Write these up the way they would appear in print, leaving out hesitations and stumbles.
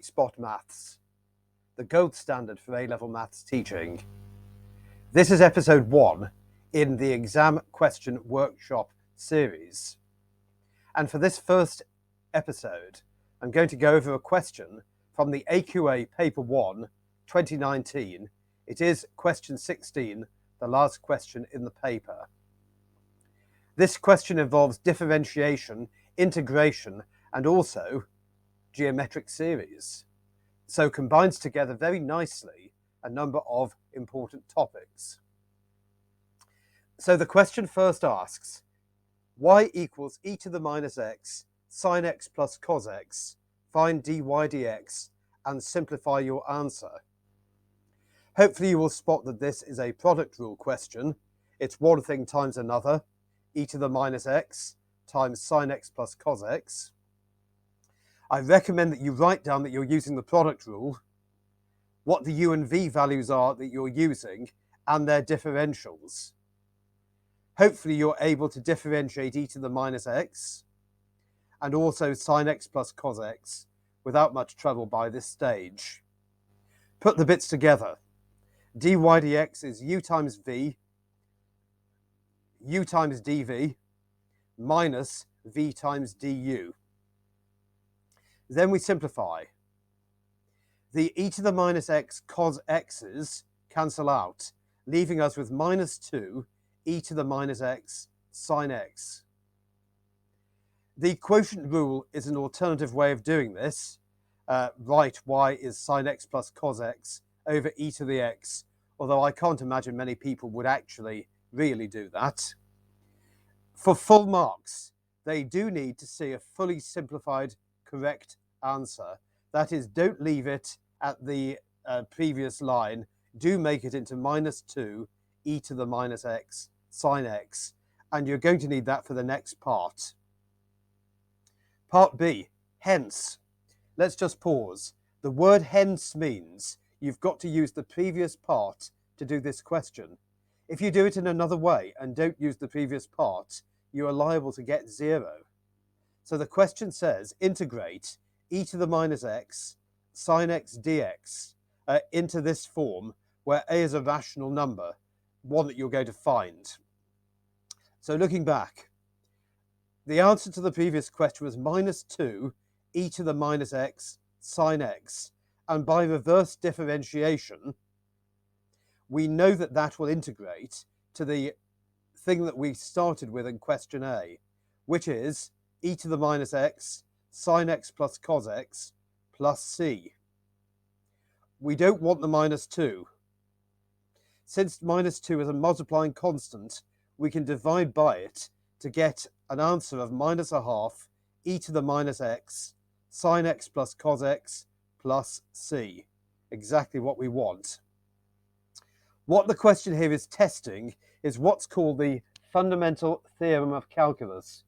Spot Maths, the gold standard for A-level maths teaching. This is episode 1 in the exam question workshop series. And for this first episode, I'm going to go over a question from the AQA Paper 1, 2019. It is question 16, the last question in the paper. This question involves differentiation, integration, and also geometric series. So combines together very nicely a number of important topics. So the question first asks, y equals e to the minus x sine x plus cos x, find dy dx and simplify your answer. Hopefully you will spot that this is a product rule question. It's one thing times another, e to the minus x times sine x plus cos x. I recommend that you write down that you're using the product rule, what the u and v values are that you're using, and their differentials. Hopefully you're able to differentiate e to the minus x and also sine x plus cos x without much trouble by this stage. Put the bits together. dy dx is u times v, u times dv, minus v times du. Then we simplify. The e to the minus x cos x's cancel out, leaving us with minus 2 e to the minus x sine x. The quotient rule is an alternative way of doing this. Write y is sine x plus cos x over e to the x, although I can't imagine many people would actually really do that. For full marks, they do need to see a fully simplified correct answer. That is, don't leave it at the previous line. Do make it into minus 2 e to the minus x sine x, and you're going to need that for the next part. Part B, hence. Let's just pause. The word hence means you've got to use the previous part to do this question. If you do it in another way and don't use the previous part, you are liable to get 0. So the question says integrate e to the minus x sine x dx into this form where a is a rational number, one that you're going to find. So looking back, the answer to the previous question was minus 2 e to the minus x sine x, and by reverse differentiation we know that that will integrate to the thing that we started with in question A, which is e to the minus x sine x plus cos x plus c. We don't want the minus 2. Since minus 2 is a multiplying constant, we can divide by it to get an answer of minus a half e to the minus x sine x plus cos x plus c. Exactly what we want. What the question here is testing is what's called the fundamental theorem of calculus,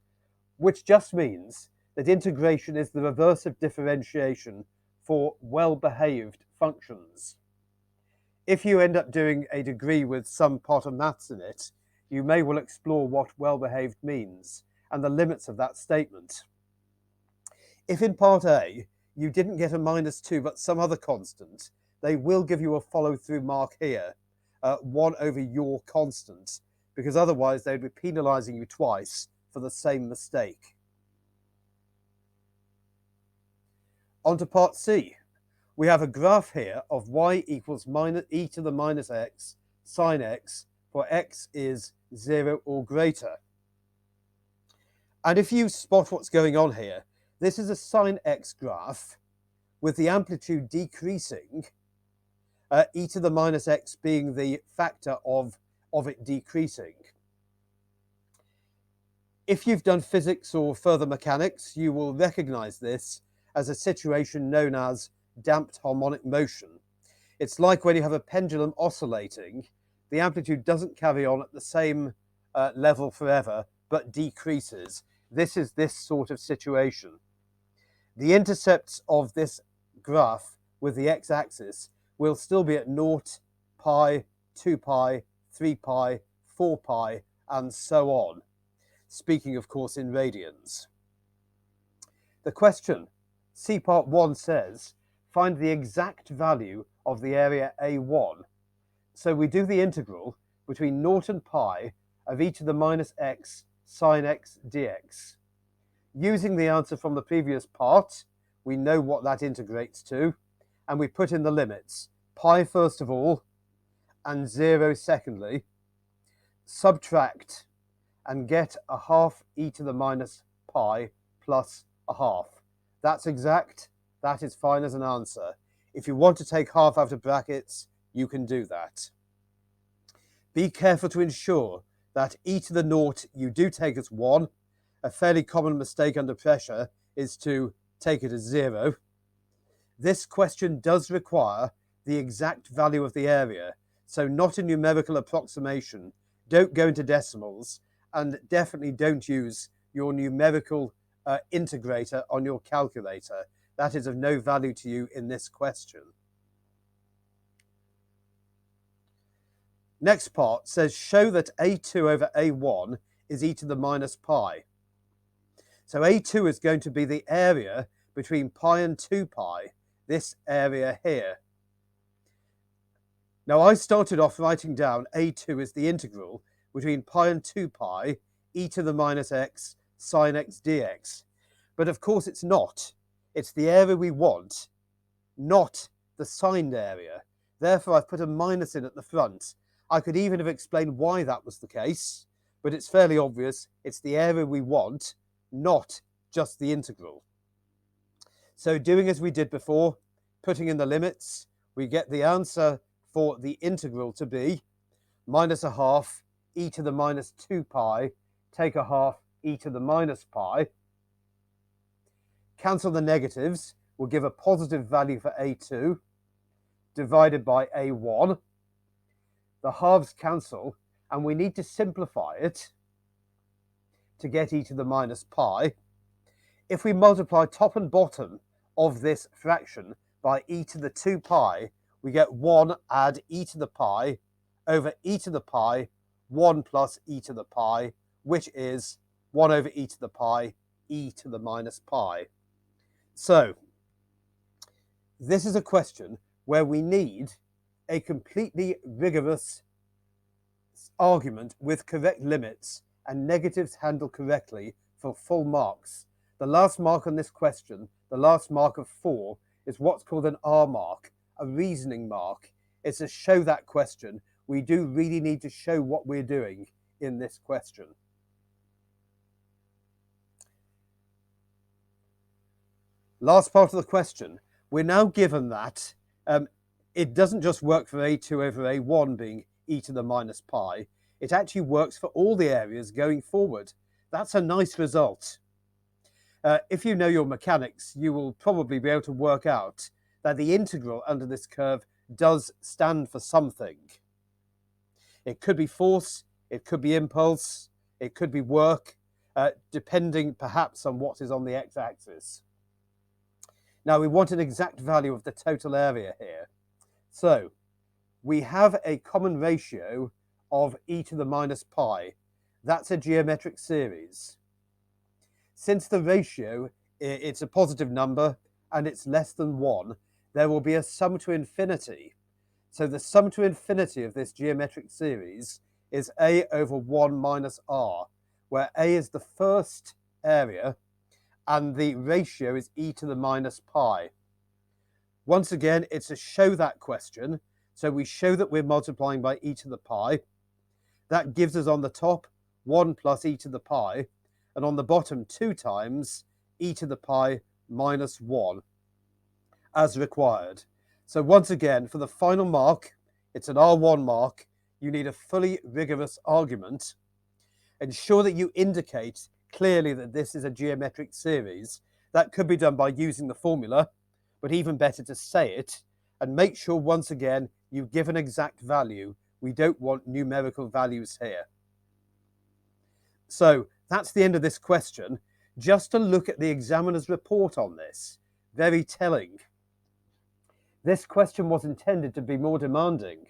which just means that integration is the reverse of differentiation for well-behaved functions. If you end up doing a degree with some part of maths in it, you may well explore what well-behaved means and the limits of that statement. If in part A you didn't get a minus 2 but some other constant, they will give you a follow-through mark here, 1 over your constant, because otherwise they'd be penalising you twice for the same mistake. On to part C. We have a graph here of y equals minus e to the minus x sine x for x is 0 or greater. And if you spot what's going on here, this is a sine x graph with the amplitude decreasing, e to the minus x being the factor of it decreasing. If you've done physics or further mechanics, you will recognize this as a situation known as damped harmonic motion. It's like when you have a pendulum oscillating, the amplitude doesn't carry on at the same level forever, but decreases. This is this sort of situation. The intercepts of this graph with the x-axis will still be at 0, pi, 2 pi, 3 pi, 4 pi, and so on. Speaking, of course, in radians. The question, C part 1 says, find the exact value of the area A1. So we do the integral between 0 and pi of e to the minus x sine x dx. Using the answer from the previous part, we know what that integrates to, and we put in the limits. Pi first of all, and 0 secondly. Subtract and get a half e to the minus pi plus a half. That's exact. That is fine as an answer. If you want to take half out of brackets, you can do that. Be careful to ensure that e to the naught you do take as 1. A fairly common mistake under pressure is to take it as 0. This question does require the exact value of the area, so not a numerical approximation. Don't go into decimals, and definitely don't use your numerical integrator on your calculator. That is of no value to you in this question. Next part says show that A2 over A1 is e to the minus pi. So A2 is going to be the area between pi and 2 pi, this area here. Now I started off writing down A2 is the integral between pi and 2 pi e to the minus x sine x dx. But of course it's not. It's the area we want, not the signed area. Therefore I've put a minus in at the front. I could even have explained why that was the case, but it's fairly obvious. It's the area we want, not just the integral. So doing as we did before, putting in the limits, we get the answer for the integral to be minus a half e to the minus 2 pi, take a half e to the minus pi. Cancel the negatives, will give a positive value for A2, divided by A1. The halves cancel, and we need to simplify it to get e to the minus pi. If we multiply top and bottom of this fraction by e to the 2 pi, we get 1 add e to the pi over e to the pi, 1 plus e to the pi, which is 1 over e to the pi, e to the minus pi. So, this is a question where we need a completely rigorous argument with correct limits and negatives handled correctly for full marks. The last mark on this question, the last mark of 4, is what's called an R mark, a reasoning mark. It's to show that question. We do really need to show what we're doing in this question. Last part of the question. We're now given that it doesn't just work for A2 over A1 being e to the minus pi. It actually works for all the areas going forward. That's a nice result. If you know your mechanics, you will probably be able to work out that the integral under this curve does stand for something. It could be force, it could be impulse, it could be work, depending perhaps on what is on the x-axis. Now we want an exact value of the total area here. So we have a common ratio of e to the minus pi. That's a geometric series. Since the ratio, it's a positive number and it's less than 1, there will be a sum to infinity. So the sum to infinity of this geometric series is a over 1 minus r, where a is the first area and the ratio is e to the minus pi. Once again, it's a show that question. So we show that we're multiplying by e to the pi. That gives us on the top 1 plus e to the pi, and on the bottom 2 times e to the pi minus 1, as required. So once again, for the final mark, it's an R1 mark. You need a fully rigorous argument. Ensure that you indicate clearly that this is a geometric series. That could be done by using the formula, but even better to say it, and make sure once again you give an exact value. We don't want numerical values here. So that's the end of this question. Just to look at the examiner's report on this, very telling. This question was intended to be more demanding.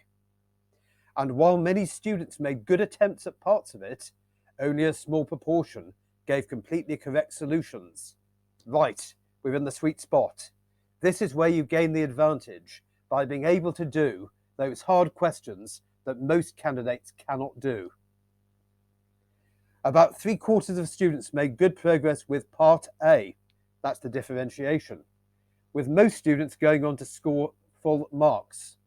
And while many students made good attempts at parts of it, only a small proportion gave completely correct solutions. Right, we're in the sweet spot. This is where you gain the advantage by being able to do those hard questions that most candidates cannot do. About 3/4 of students made good progress with Part A, that's the differentiation, with most students going on to score full marks.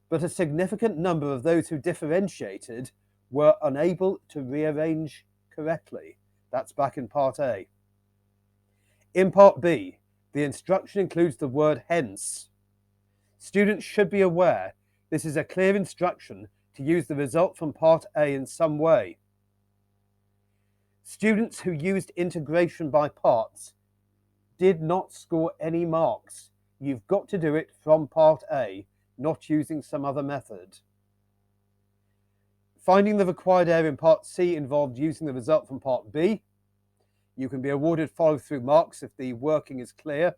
But a significant number of those who differentiated were unable to rearrange correctly. That's back in Part A. In Part B, the instruction includes the word hence. Students should be aware this is a clear instruction to use the result from Part A in some way. Students who used integration by parts did not score any marks. You've got to do it from Part A, not using some other method. Finding the required area in Part C involved using the result from Part B. You can be awarded follow-through marks if the working is clear.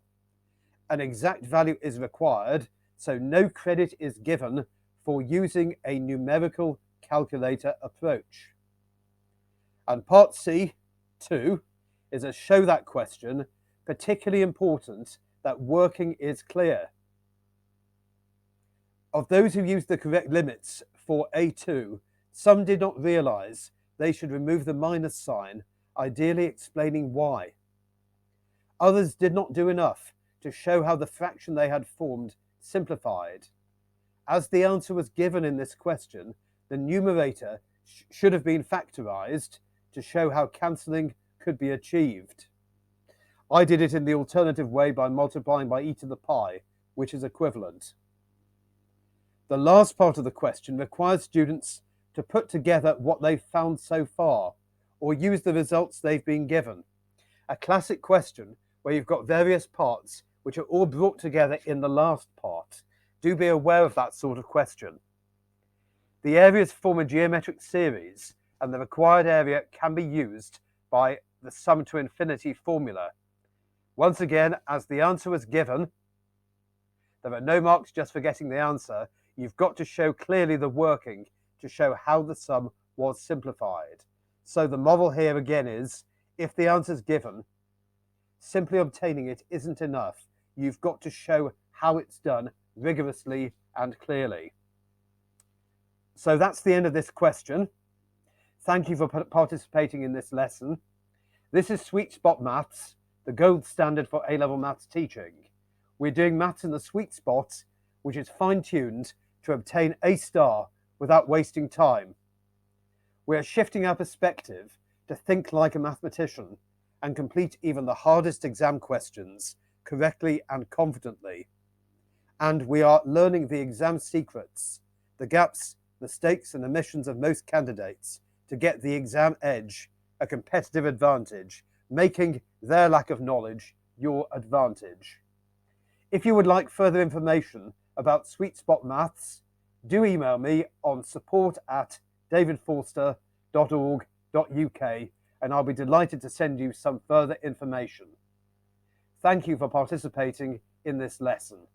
An exact value is required, so no credit is given for using a numerical calculator approach. And Part C, too, is a show that question, particularly important that working is clear. Of those who used the correct limits for A2, some did not realise they should remove the minus sign, ideally explaining why. Others did not do enough to show how the fraction they had formed simplified. As the answer was given in this question, the numerator should have been factorised to show how cancelling could be achieved. I did it in the alternative way by multiplying by e to the pi, which is equivalent. The last part of the question requires students to put together what they've found so far, or use the results they've been given. A classic question where you've got various parts which are all brought together in the last part. Do be aware of that sort of question. The areas form a geometric series, and the required area can be used by the sum to infinity formula. Once again, as the answer was given, there are no marks just for getting the answer. You've got to show clearly the working to show how the sum was simplified. So the moral here again is, if the answer is given, simply obtaining it isn't enough. You've got to show how it's done rigorously and clearly. So that's the end of this question. Thank you for participating in this lesson. This is Sweet Spot Maths, the gold standard for A-level maths teaching. We're doing maths in the sweet spot, which is fine-tuned to obtain A star without wasting time. We are shifting our perspective to think like a mathematician and complete even the hardest exam questions correctly and confidently. And we are learning the exam secrets, the gaps, mistakes and omissions of most candidates to get the exam edge, a competitive advantage, making their lack of knowledge your advantage. If you would like further information about Sweet Spot Maths, do email me on support@davidforster.org.uk and I'll be delighted to send you some further information. Thank you for participating in this lesson.